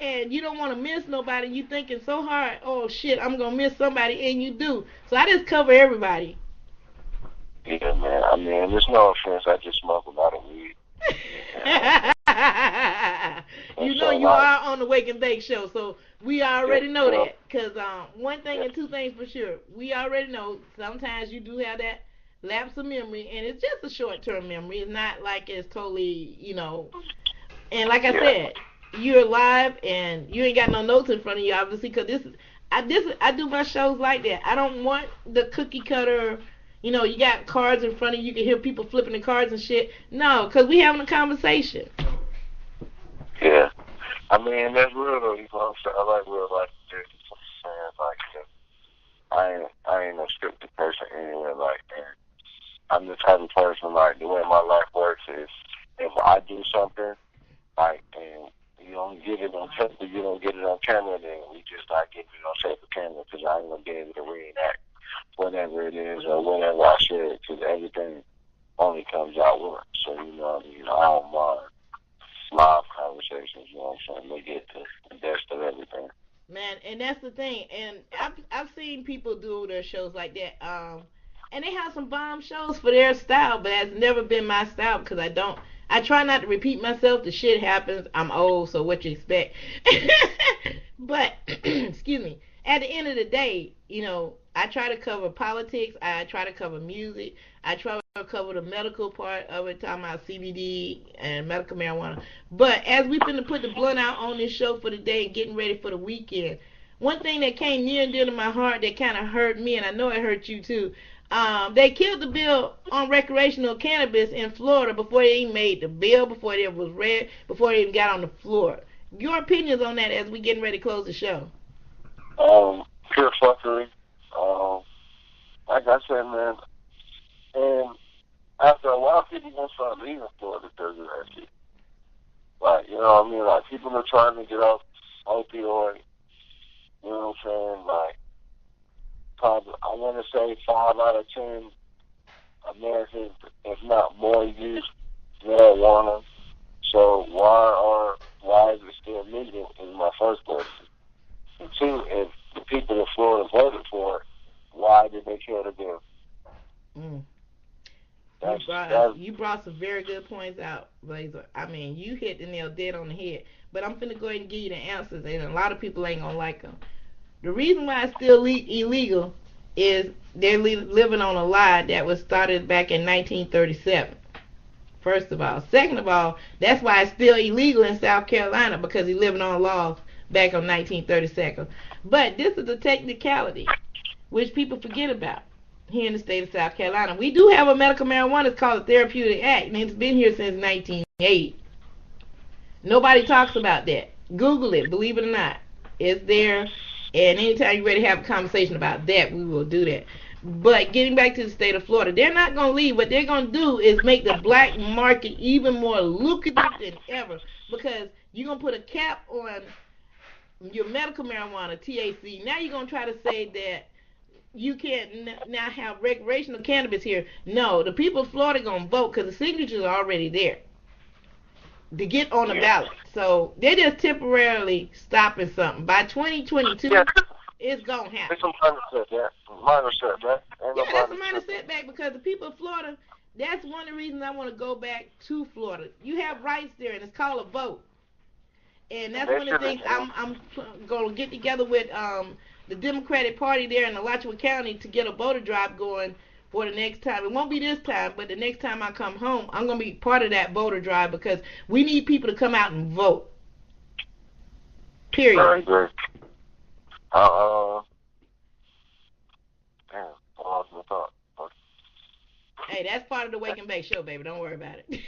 and you don't want to miss nobody. You thinking so hard, oh shit, I'm gonna miss somebody, and you do. So I just cover everybody. Yeah, man. I mean, there's no offense. I just smoke a lot of weed. You know you are on the Wake and Bake show, so we already know that. Cause one thing and two things for sure, we already know sometimes you do have that lapse of memory, and it's just a short-term memory. It's not like it's totally, And like I said, you're alive, and you ain't got no notes in front of you, obviously, because I do my shows like that. I don't want the cookie cutter. You got cards in front of you. You can hear people flipping the cards and shit. No, because we having a conversation. Yeah. I mean, that's real, though. You know what I'm saying? I like real life. I ain't no scripted person anyway. Like, and I'm the type of person, like, the way my life works is if I do something, like, and you don't get it on paper, you don't get it on camera, then we just not getting it on paper camera because I ain't going to be able to reenact whatever it is or whatever I said, because everything only comes out once. So, you know what I mean? I don't mind live conversations, you know what I'm saying? They get the best of everything. Man, and that's the thing. And I've seen people do their shows like that. And they have some bomb shows for their style, but that's never been my style because I try not to repeat myself. The shit happens. I'm old, so what you expect? But, excuse me, at the end of the day, I try to cover politics. I try to cover music. I try to cover the medical part of it, talking about CBD and medical marijuana. But as we finna put the blunt out on this show for the day and getting ready for the weekend, one thing that came near and dear to my heart that kind of hurt me, and I know it hurt you too, they killed the bill on recreational cannabis in Florida before they even made the bill, before it was read, before they even got on the floor. Your opinions on that as we getting ready to close the show? Pure fuckery. Like I said, man, and after a while, people gonna start leaving Florida because of that shit. Like, you know what I mean? Like, people are trying to get off opioid. You know what I'm saying? Like, probably, I want to say 5 out of 10 Americans, if not more, use marijuana. So why is it still legal in my first question? And two, if the people of Florida voted for it, why did they kill the bill? You brought some very good points out, Blazer. I mean, you hit the nail dead on the head. But I'm finna go ahead and give you the answers, and a lot of people ain't gonna like them. The reason why it's still illegal is they're living on a lie that was started back in 1937. First of all. Second of all, that's why it's still illegal in South Carolina, because he's living on laws back in 1937. But this is a technicality which people forget about here in the state of South Carolina. We do have a medical marijuana. It's called the Therapeutic Act, and it's been here since 1980. Nobody talks about that. Google it, believe it or not. It's there, and anytime you're ready to have a conversation about that, we will do that. But getting back to the state of Florida, they're not going to leave. What they're going to do is make the black market even more lucrative than ever, because you're going to put a cap on your medical marijuana, THC. Now you're going to try to say that you can't now have recreational cannabis here. No, the people of Florida are going to vote because the signatures are already there to get on the ballot. So they're just temporarily stopping something. By 2022, it's going to happen. It's a minor setback. That's a minor setback because the people of Florida, that's one of the reasons I want to go back to Florida. You have rights there, and it's called a vote. And that's one of the things I'm going to get together with the Democratic Party there in Alachua County to get a voter drive going for the next time. It won't be this time, but the next time I come home, I'm going to be part of that voter drive because we need people to come out and vote. Period. Very good. Damn, I lost my thought. Hey, that's part of the Wake and Bake show, baby. Don't worry about it.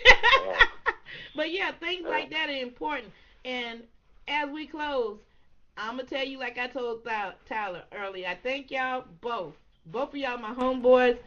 But yeah, things like that are important. And as we close, I'm going to tell you like I told Tyler earlier, I thank y'all both both of y'all my homeboys.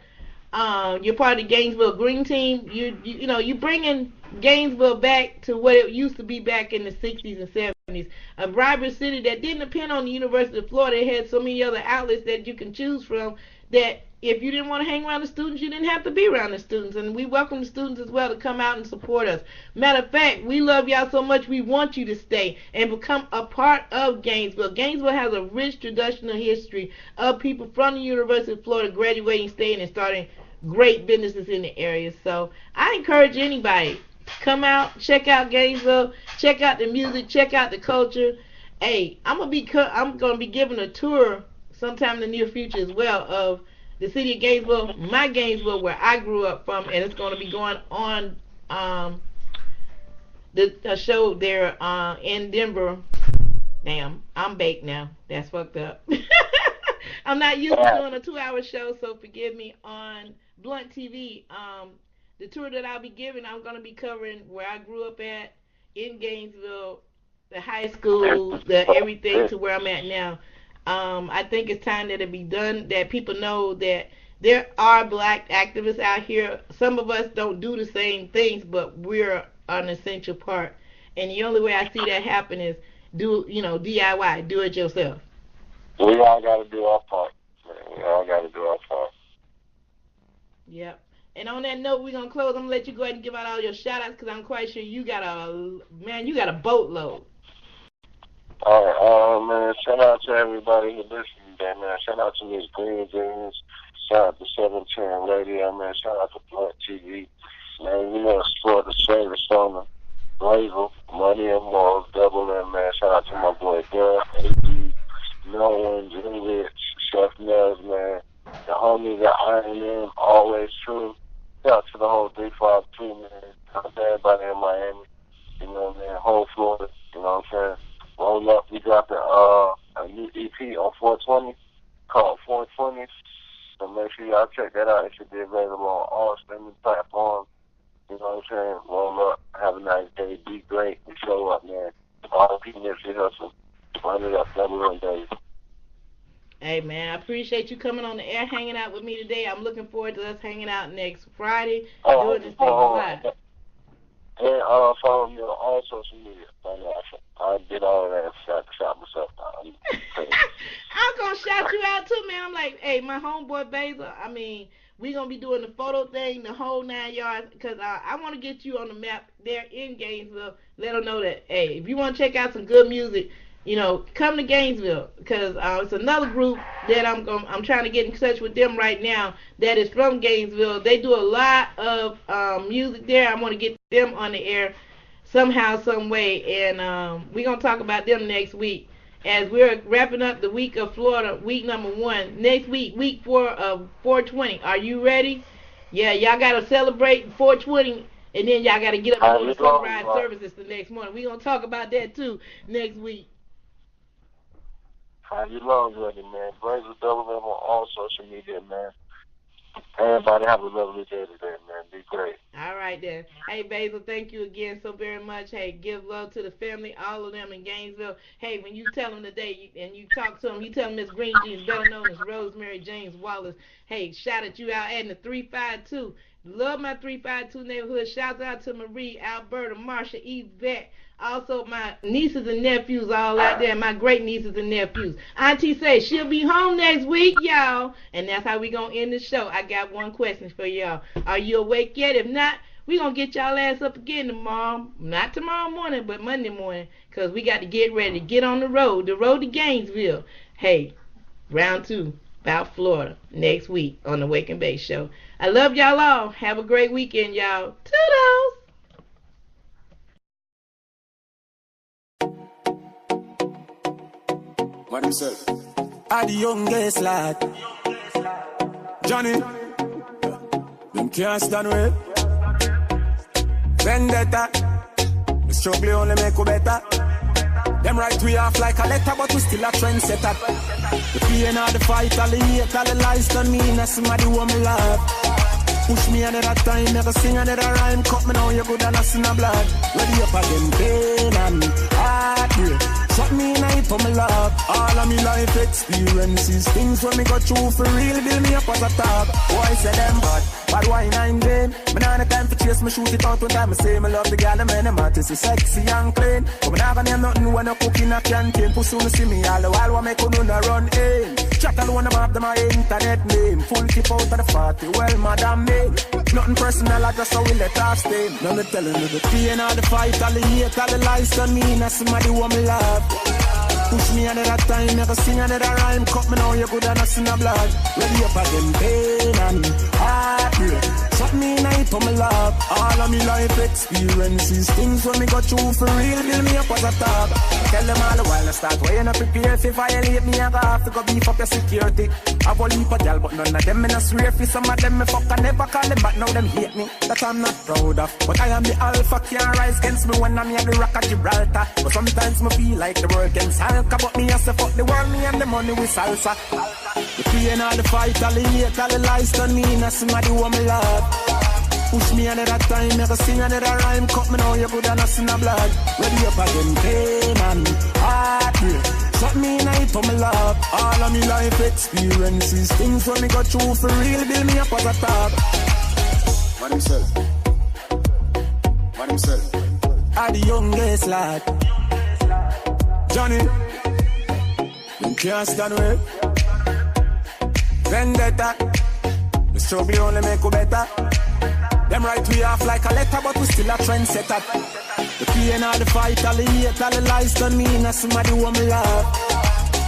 You're part of the Gainesville Green Team. You know, you bringing Gainesville back to what it used to be back in the 60s and 70s. A vibrant city that didn't depend on the University of Florida. It had so many other outlets that you can choose from that if you didn't want to hang around the students, you didn't have to be around the students. And we welcome the students as well to come out and support us. Matter of fact, we love y'all so much we want you to stay and become a part of Gainesville. Gainesville has a rich traditional history of people from the University of Florida graduating, staying, and starting great businesses in the area. So I encourage anybody, come out, check out Gainesville, check out the music, check out the culture. Hey, I'm gonna be giving a tour sometime in the near future as well of the city of Gainesville, my Gainesville, where I grew up from, and it's going to be going on the show there in Denver. Damn, I'm baked now. That's fucked up. I'm not used to doing a 2-hour show, so forgive me. On Blunt TV, the tour that I'll be giving, I'm going to be covering where I grew up at in Gainesville, the high school, the everything to where I'm at now. I think it's time that it be done, that people know that there are black activists out here. Some of us don't do the same things, but we're an essential part. And the only way I see that happen is DIY, do it yourself. We all got to do our part. We all got to do our part. Yep. And on that note, we're going to close. I'm going to let you go ahead and give out all your shout-outs because I'm quite sure you got a boatload. All right, man, shout out to everybody who listening today, man. Shout out to Miss Green Jeans. Shout out to 710 Radio, man. Shout out to Blunt TV. Man, you know, support the favorite song, Blazel, Money and More, Double M, man. Shout out to my boy Dale, AD, Nolan, Juliet, Chef Nels, man. The homies at Iron Man, always true. Shout out to the whole 352, man. Shout out to everybody in Miami. You know, man, whole Florida, you know what I'm saying? Roll up, we dropped a new EP on 420 called 420. So make sure y'all check that out. It should be available on all streaming platforms. You know what I'm saying? Roll up, have a nice day, be great, and show up, man. All people that shit hustle. Run it up, double days. Hey, man, I appreciate you coming on the air, hanging out with me today. I'm looking forward to us hanging out next Friday. Doing this thing live. And follow me on all social media. I did all of that and shout myself out. I'm going to shout you out too, man. I'm like, hey, my homeboy Basil, I mean, we going to be doing the photo thing, the whole 9 yards, because I want to get you on the map there in Gainesville. Let them know that, hey, if you want to check out some good music, you know, come to Gainesville, because it's another group that I'm trying to get in touch with them right now that is from Gainesville. They do a lot of music there. I want to get them on the air somehow, some way, and we're going to talk about them next week as we're wrapping up the week of Florida, week number 1. Next week, week 4 of 420. Are you ready? Yeah, y'all got to celebrate 420, and then y'all got to get up and go to sunrise services the next morning. We're going to talk about that, too, next week. How you long, buddy, man? Blazer Double M on all social media, man. Everybody have a lovely day today, man. Be great. All right, then. Hey, Basil, thank you again so very much. Hey, give love to the family, all of them in Gainesville. Hey, when you tell them today and you talk to them, you tell them Miss Green Jeans, better known as Rosemary James Wallace. Hey, shouted you out at the 352. Love my 352 neighborhood. Shout out to Marie, Alberta, Marsha, Yvette. Also, my nieces and nephews all out there, my great nieces and nephews. Auntie says she'll be home next week, y'all. And that's how we going to end the show. I got one question for y'all. Are you awake yet? If not, we going to get y'all ass up again tomorrow. Not tomorrow morning, but Monday morning. Because we got to get ready to get on the road to Gainesville. Hey, round 2, about Florida, next week on the Wake and Bake Show. I love y'all all. Have a great weekend, y'all. Toodles. What him say? I the youngest lad. Johnny. Them can't stand with. Vendetta. The struggle only make you better. Them right we off like a letter, but we still a trendsetter. The pain of the fight, all the hate, all the lies done mean that somebody want me love. Push me another time, never sing another rhyme. Cut me now, you good and I sin a blood. Ready up again, pain and heartbreak. Shot me in a hip on my love. All of me life experiences, things when me go through for real, build me up as a top. Why say them bad wine and game. Me nah no time for chase, me shoot it out one time. Me say me love the girl, and them artists is sexy and clean. But me nah gonna name nothing when I cook in a canteen. Pussy soon see me all the while, what make you no run in. Chat alone about them my internet name. Full tip out of the 40, well madam me. Nothing personal, I just how we let us stay. Now me telling you the pain all the fight, all the hate, all the lies on me. Now somebody want me love. Push me another time, never sing another rhyme. Cut me now, you good and I sin a blood. Ready up again, pain and heartbreak. Shot me in a hip on my love. All of me life experiences, things when me go through for real, build me up as a top. Tell them all the while I start, why you not prepare? If you violate me, I have to go beef up your security. I've only for y'all, but none of them in a swear for some of them me fuck, I never call them back, now them hate me. That I'm not proud of, but I am the alpha, can't rise against me when I'm here the rock of Gibraltar. But sometimes me feel like the world can salka, but me as a fuck the world, me and the money with salsa. The pain, all the fight, all the hate, all the lies on me, now somebody want me love. Push me another time, never sing another rhyme. Cut me now, you good and I sin a blood. Ready up again, pain and heartbreak. Shot me in a hip on my love. All of me life experiences, things when me go through for real, build me up as a top. Man himself. Man himself. I the youngest lad. Johnny. You can't stand with Vendetta. The struggle only make you better. Them write we off like a letter, but we still a trendsetter. The pain, all the fight, all the hate, all the lies on me, now somebody want me love.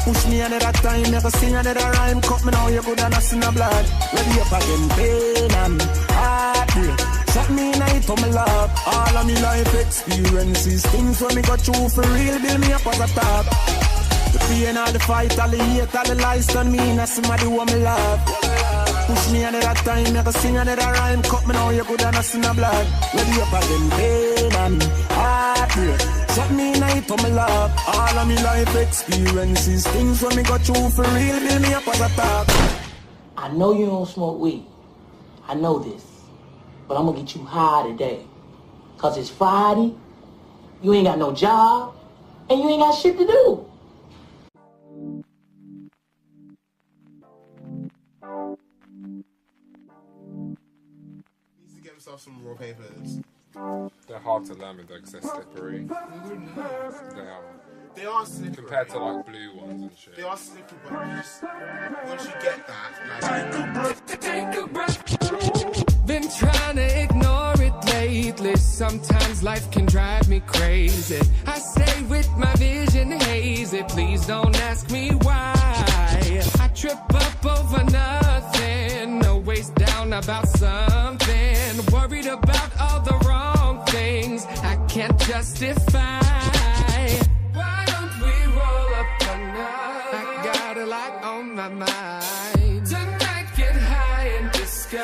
Push me another time, never sing another rhyme. Cut me now, you good and I sin a blood. Ready up again, pain and heartbreak. Shot me in a hip on my love. All of me life experiences, things when me go through for real, build me up as a top. The pain, all the fight, all the hate, all the lies on me, now somebody want me love. Push me another time, never sing another rhyme. Cut me now, you good and I sin a blood. Ready up again, pain and heartbreak. Shot me in a hip on my love. All of me life experiences, things when me go through for real, build me up as a top. I know you don't smoke weed. I know this. But I'm gonna get you high today. Cause it's Friday, you ain't got no job, and you ain't got shit to do. Some raw papers. They're hard to learn with the excess slippery. They are slippery. Compared to like blue ones and shit. They are slippery, but once you get that, take a breath. Been trying to ignore it lately. Sometimes life can drive me crazy. I stay with my vision hazy. Please don't ask me why. I trip up over nothing. Always down about something. Worried about all the wrong things I can't justify. Why don't we roll up tonight? I got a lot on my mind. Tonight get high and discuss.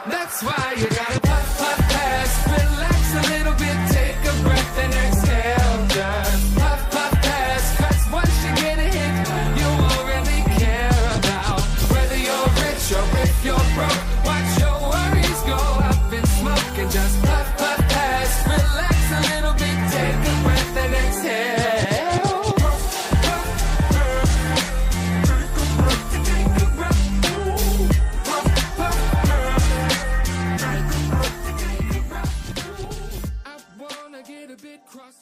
That's why you gotta puff, puff, pass. Relax a little bit, take a breath and exhale. Just puff, puff, pass. Cause once you get a hit, you won't really care about whether you're rich or if you're broke. Watch your worries go up in smoke and just puff, puff, pass. Relax a little bit, take a breath and exhale. I wanna get a bit cross.